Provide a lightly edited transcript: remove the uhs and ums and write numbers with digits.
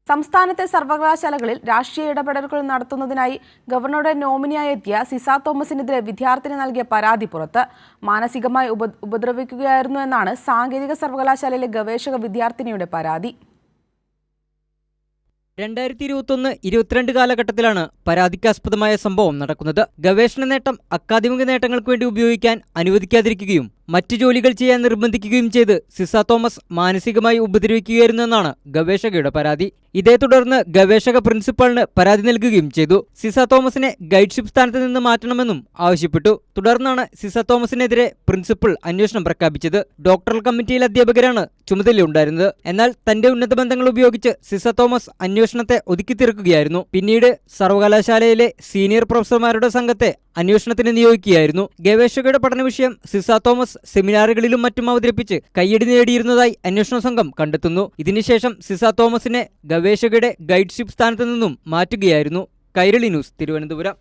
സംസ്ഥാനത്തെ സർവകലാശാലകളിൽ രാഷ്ട്രീയ ഇടപെടലുകൾ നടത്തുന്നതിനായി ഗവർണറുടെ നോമിനിയായി എത്തിയ സിസ തോമസിനെതിരെ വിദ്യാർത്ഥിനി നൽകിയ പരാതി പുറത്ത്. മാനസികമായി ഉപദ്രവിക്കുകയായിരുന്നു എന്നാണ് സാങ്കേതിക സർവകലാശാലയിലെ ഗവേഷക വിദ്യാർത്ഥിനിയുടെ പരാതി. 2021-22 കാലഘട്ടത്തിലാണ് പരാതിക്കാസ്പദമായ സംഭവം നടക്കുന്നത്. ഗവേഷണ നേട്ടം അക്കാദമിക നേട്ടങ്ങൾക്ക് വേണ്ടി ഉപയോഗിക്കാൻ അനുവദിക്കാതിരിക്കുകയും മറ്റു ജോലികൾ ചെയ്യാൻ നിർബന്ധിക്കുകയും ചെയ്ത് സിസ തോമസ് മാനസികമായി ഉപദ്രവിക്കുകയായിരുന്നെന്നാണ് ഗവേഷകയുടെ പരാതി. ഇതേ തുടർന്ന് ഗവേഷക പ്രിൻസിപ്പലിന് പരാതി നൽകുകയും ചെയ്തു. സിസ തോമസിനെ ഗൈഡ്ഷിപ്പ് സ്ഥാനത്ത് നിന്ന് മാറ്റണമെന്നും ആവശ്യപ്പെട്ടു. തുടർന്നാണ് സിസ തോമസിനെതിരെ പ്രിൻസിപ്പൽ അന്വേഷണം പ്രഖ്യാപിച്ചത്. ഡോക്ടറൽ കമ്മിറ്റിയിൽ അധ്യാപകരാണ് ചുമതലയുണ്ടായിരുന്നത്. എന്നാൽ തന്റെ ഉന്നത ബന്ധങ്ങൾ ഉപയോഗിച്ച് സിസ തോമസ് അന്വേഷണത്തെ ഒതുക്കിത്തീർക്കുകയായിരുന്നു. പിന്നീട് സർവകലാശാലയിലെ സീനിയർ പ്രൊഫസർമാരുടെ സംഘത്തെ അന്വേഷണത്തിന് നിയോഗിക്കുകയായിരുന്നു. ഗവേഷകരുടെ പഠന വിഷയം സിസ തോമസ് സെമിനാറുകളിലും മറ്റും അവതരിപ്പിച്ച് കയ്യടി നേടിയിരുന്നതായി അന്വേഷണ സംഘം കണ്ടെത്തുന്നു. ഇതിനുശേഷം സിസ തോമസിനെ ഗവേഷകരുടെ ഗൈഡ്ഷിപ്പ് സ്ഥാനത്ത് നിന്നും മാറ്റുകയായിരുന്നു. കൈരളി ന്യൂസ്, തിരുവനന്തപുരം.